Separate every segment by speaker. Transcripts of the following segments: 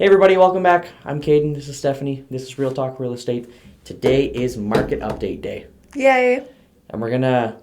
Speaker 1: Hey everybody, welcome back. I'm Caden, this is Stephanie, this is Real Talk Real Estate. Today is market update day.
Speaker 2: Yay.
Speaker 1: And we're going to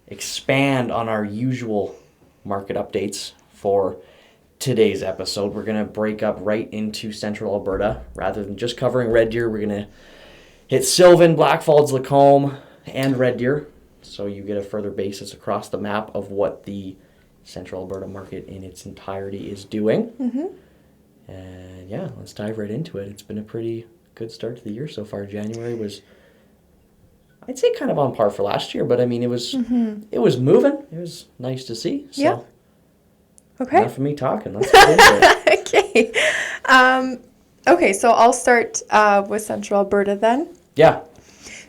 Speaker 1: expand on our usual market updates for today's episode. We're going to break up right into Central Alberta. Rather than just covering Red Deer, we're going to hit Sylvan, Blackfalds, Lacombe, and Red Deer. So you get a further basis across the map of what the Central Alberta market in its entirety is doing.
Speaker 2: Mm-hmm.
Speaker 1: And yeah, let's dive right into it. It's been a pretty good start to the year so far. January was, I'd say, kind of on par for last year, but I mean, it was moving. It was nice to see. So,
Speaker 2: yeah. Okay.
Speaker 1: Enough of me talking. Let's get into it.
Speaker 2: Okay. Okay, so I'll start with Central Alberta then.
Speaker 1: Yeah.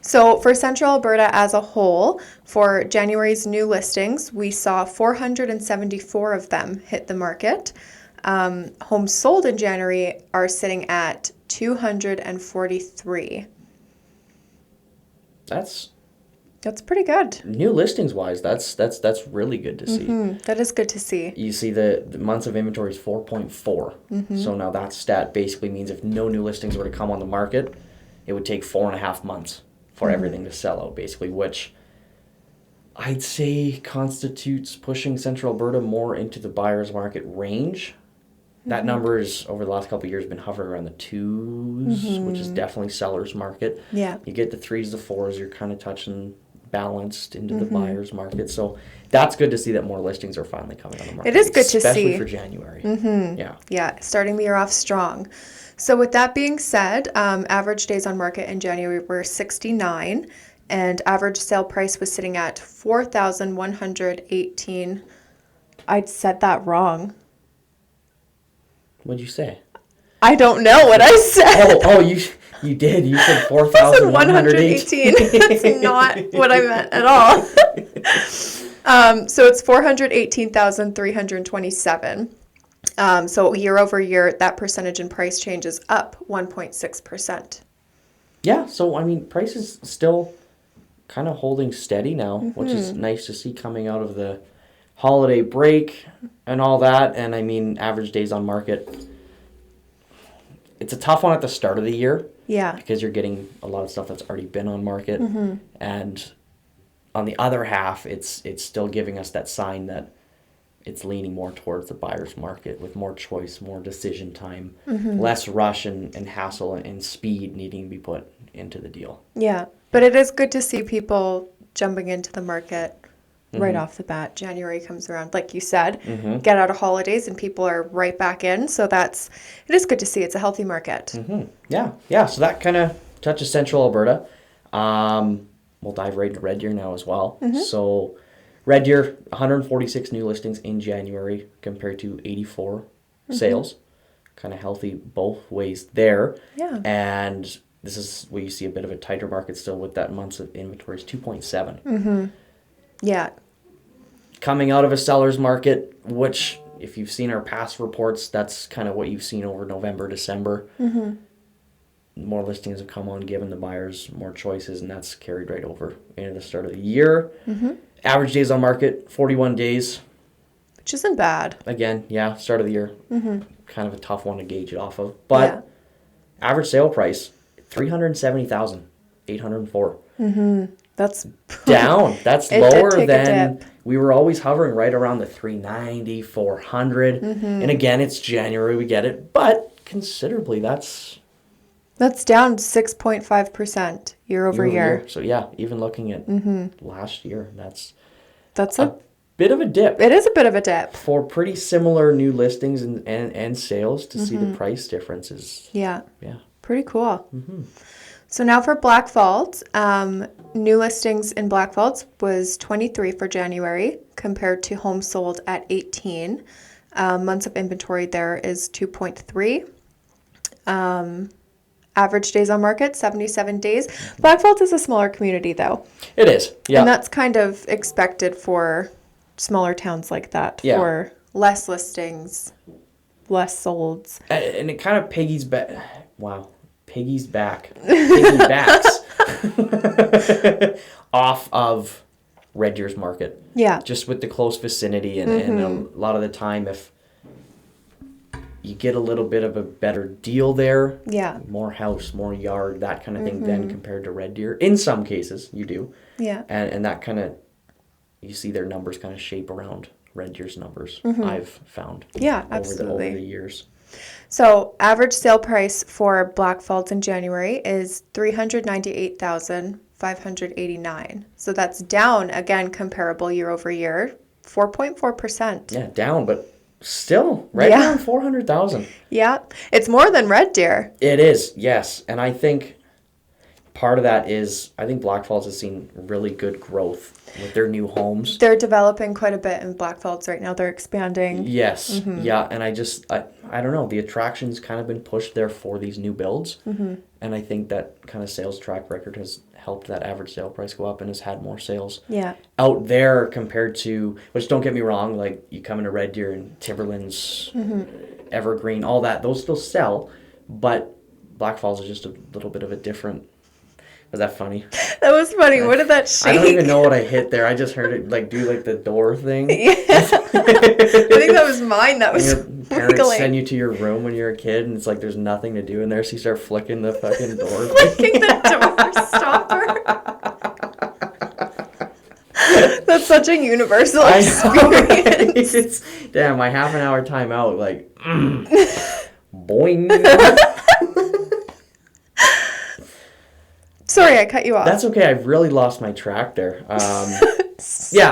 Speaker 2: So for Central Alberta as a whole, for January's new listings, we saw 474 of them hit the market. Homes sold in January are sitting at 243. That's pretty good.
Speaker 1: New listings wise, that's really good to see.
Speaker 2: That is good to see.
Speaker 1: You see the months of inventory is 4.4. So now that stat basically means if no new listings were to come on the market, it would take 4.5 months for everything to sell out, basically, which I'd say constitutes pushing Central Alberta more into the buyer's market range. That number is, over the last couple of years, been hovering around the 2s, which is definitely seller's market.
Speaker 2: Yeah.
Speaker 1: You get the 3s, the 4s, you're kind of touching balanced into the buyer's market. So that's good to see that more listings are finally coming on the market.
Speaker 2: It is good to see.
Speaker 1: Especially for January. Yeah.
Speaker 2: Yeah, starting the year off strong. So with that being said, average days on market in January were 69, and average sale price was sitting at $4,118. I said that wrong.
Speaker 1: What'd you say?
Speaker 2: I don't know what I said.
Speaker 1: Oh, you did. You said 4,118.
Speaker 2: That's not what I meant at all. So it's 418,327. So year over year, that percentage in price change is up 1.6%.
Speaker 1: Yeah, so I mean, price is still kind of holding steady now, which is nice to see coming out of the holiday break and all that. And I mean, average days on market, it's a tough one at the start of the year.
Speaker 2: Yeah.
Speaker 1: Because you're getting a lot of stuff that's already been on market. And on the other half, it's still giving us that sign that it's leaning more towards the buyer's market with more choice, more decision time, less rush and hassle and speed needing to be put into the deal.
Speaker 2: Yeah, but it is good to see people jumping into the market right off the bat. January comes around, like you said, get out of holidays and people are right back in. So it is good to see. It's a healthy market.
Speaker 1: Yeah. So that kind of touches Central Alberta. We'll dive right into Red Deer now as well. So Red Deer, 146 new listings in January compared to 84 sales. Kind of healthy both ways there.
Speaker 2: Yeah.
Speaker 1: And this is where you see a bit of a tighter market still with that months of inventory is 2.7.
Speaker 2: Yeah.
Speaker 1: Coming out of a seller's market, which if you've seen our past reports, that's kind of what you've seen over November, December. More listings have come on, given the buyers more choices, and that's carried right over into the start of the year. Average days on market, 41 days.
Speaker 2: Which isn't bad.
Speaker 1: Again, yeah, start of the year. Kind of a tough one to gauge it off of. But average sale price, $370,804.
Speaker 2: That's
Speaker 1: down. That's
Speaker 2: It
Speaker 1: lower
Speaker 2: did take a
Speaker 1: than
Speaker 2: dip.
Speaker 1: we were always hovering right around the 390, 400. And again, it's January, we get it. But considerably, that's
Speaker 2: down 6.5% year over year.
Speaker 1: So yeah, even looking at last year, that's
Speaker 2: a
Speaker 1: bit of a dip.
Speaker 2: It is a bit of a dip.
Speaker 1: For pretty similar new listings and sales, to see the price differences.
Speaker 2: Yeah.
Speaker 1: Yeah.
Speaker 2: Pretty cool. So now for Blackfalds, new listings in Blackfalds was 23 for January compared to homes sold at 18. Months of inventory there is 2.3. Average days on market, 77 days. Blackfalds is a smaller community, though.
Speaker 1: It is, yeah.
Speaker 2: And that's kind of expected for smaller towns like that, for less listings, less solds.
Speaker 1: And it kind of piggybacks off of Red Deer's market.
Speaker 2: Yeah.
Speaker 1: Just with the close vicinity and a lot of the time if you get a little bit of a better deal there.
Speaker 2: Yeah.
Speaker 1: More house, more yard, that kind of thing then compared to Red Deer. In some cases, you do.
Speaker 2: Yeah.
Speaker 1: And that kind of, you see their numbers kind of shape around Red Deer's numbers, I've found.
Speaker 2: Yeah,
Speaker 1: over
Speaker 2: absolutely.
Speaker 1: the years.
Speaker 2: So average sale price for Blackfalds in January is $398,589. So that's down, again, comparable year over year, 4.4%.
Speaker 1: Yeah, down, but still right around 400,000.
Speaker 2: Yeah, it's more than Red Deer.
Speaker 1: It is, yes. And I think part of that is, I think Blackfalds has seen really good growth with their new homes.
Speaker 2: They're developing quite a bit in Blackfalds right now. They're expanding.
Speaker 1: Yes, yeah. And I don't know, the attraction's kind of been pushed there for these new builds. And I think that kind of sales track record has helped that average sale price go up and has had more sales out there compared to, which don't get me wrong, like you come into Red Deer and Timberlands, Evergreen, all that, those still sell, but Blackfalds is just a little bit of a different. Was that funny?
Speaker 2: That was funny. What did that shake?
Speaker 1: I don't even know what I hit there. I just heard it like do like the door thing.
Speaker 2: Yeah. I think that was mine. That was
Speaker 1: your parents send you to your room when you're a kid and it's like there's nothing to do in there, so you start flicking the fucking door.
Speaker 2: Flicking the door stopper. That's such a universal experience.
Speaker 1: Damn, my half an hour timeout, like boing.
Speaker 2: Sorry, I cut you off.
Speaker 1: That's okay. I've really lost my track there.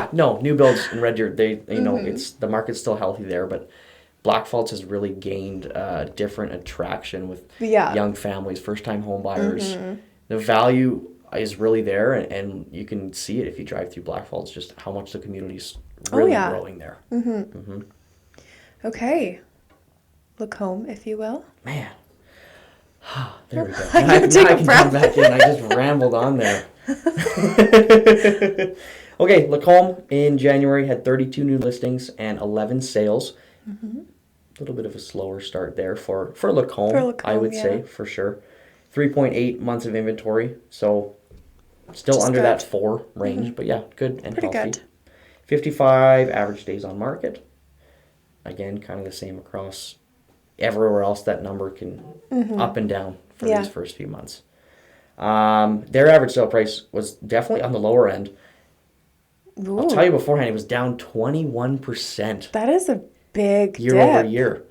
Speaker 1: New builds in Red Deer. They, it's the market's still healthy there, but Blackfalds has really gained a different attraction with young families, first-time home buyers. The value is really there, and you can see it if you drive through Blackfalds, just how much the community's really growing there.
Speaker 2: Okay, Lacombe, if you will.
Speaker 1: Man. There we go.
Speaker 2: I can
Speaker 1: come back in. I just rambled on there. Okay, Lacombe in January had 32 new listings and 11 sales. A little bit of a slower start there for Lacombe, I would say, for sure. 3.8 months of inventory, so still just under that 4 range, but yeah, good and
Speaker 2: pretty
Speaker 1: healthy.
Speaker 2: Good.
Speaker 1: 55 average days on market. Again, kind of the same across everywhere else. That number can up and down for these first few months. Their average sale price was definitely on the lower end. Ooh. I'll tell you beforehand, it was down 21%.
Speaker 2: That is a big
Speaker 1: year over year.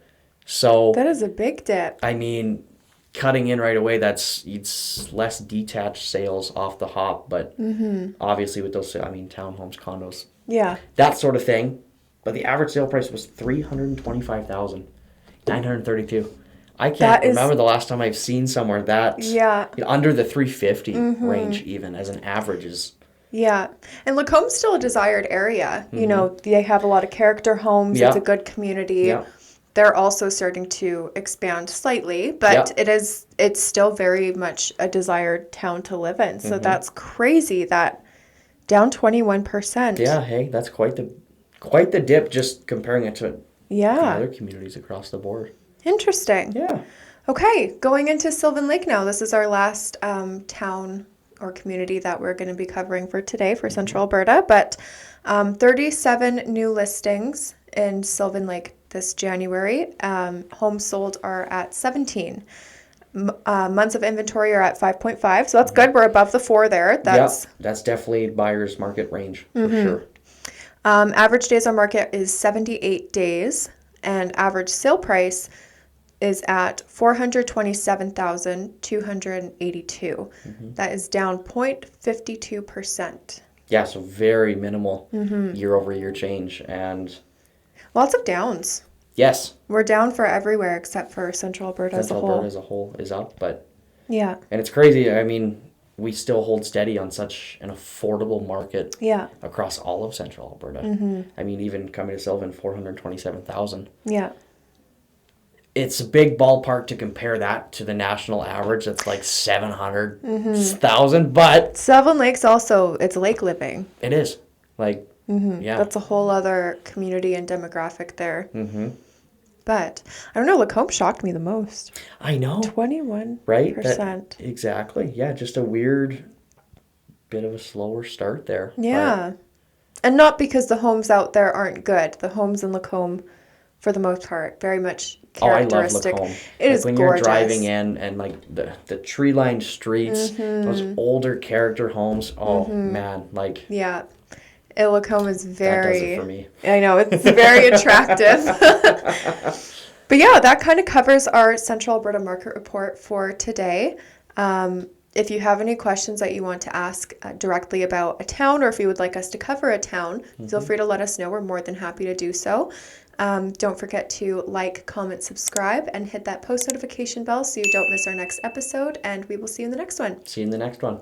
Speaker 1: So
Speaker 2: that is a big dip.
Speaker 1: I mean, cutting in right away, it's less detached sales off the hop, but obviously with those, townhomes, condos, that sort of thing. But the average sale price was $325,932. I can't remember the last time I've seen somewhere that under the 350 range, even as an average is.
Speaker 2: Yeah, and Lacombe's still a desired area. You know, they have a lot of character homes. It's a good community. Yeah. They're also starting to expand slightly, but it's still very much a desired town to live in. So that's crazy that down 21%.
Speaker 1: Yeah, hey, that's quite the dip just comparing it to other communities across the board.
Speaker 2: Interesting.
Speaker 1: Yeah.
Speaker 2: Okay, going into Sylvan Lake now. This is our last town or community that we're going to be covering for today for Central Alberta, but 37 new listings in Sylvan Lake this January. Homes sold are at 17. Months of inventory are at 5.5, so that's good. We're above the 4 there. That's
Speaker 1: definitely buyer's market range for sure.
Speaker 2: Average days on market is 78 days, and average sale price is at $427,282. That is down 0.52%.
Speaker 1: Yeah, so very minimal year over year change, and
Speaker 2: lots of downs.
Speaker 1: Yes.
Speaker 2: We're down for everywhere except for Central Alberta as a whole.
Speaker 1: Central Alberta as a whole is up, but
Speaker 2: yeah. And
Speaker 1: it's crazy. I mean, we still hold steady on such an affordable market across all of Central Alberta. I mean, even coming to Sylvan, $427,000. Yeah. It's a big ballpark to compare that to the national average. That's like $700,000, but
Speaker 2: Sylvan Lake's also, it's lake living.
Speaker 1: It is. Like,
Speaker 2: that's a whole other community and demographic there. But I don't know, Lacombe shocked me the most.
Speaker 1: I know.
Speaker 2: 21%.
Speaker 1: Right? Exactly. Yeah, just a weird bit of a slower start there.
Speaker 2: Yeah. And not because the homes out there aren't good. The homes in Lacombe, for the most part, very much characteristic.
Speaker 1: Lacombe.
Speaker 2: It is
Speaker 1: when
Speaker 2: gorgeous.
Speaker 1: You're driving in and like the tree-lined streets, those older character homes. Oh man, like
Speaker 2: yeah. Lacombe is very...
Speaker 1: That does it for me.
Speaker 2: I know, it's very attractive. But yeah, that kind of covers our Central Alberta Market Report for today. If you have any questions that you want to ask directly about a town, or if you would like us to cover a town, feel free to let us know. We're more than happy to do so. Don't forget to like, comment, subscribe, and hit that post notification bell so you don't miss our next episode. And we will see you in the next one.
Speaker 1: See you in the next one.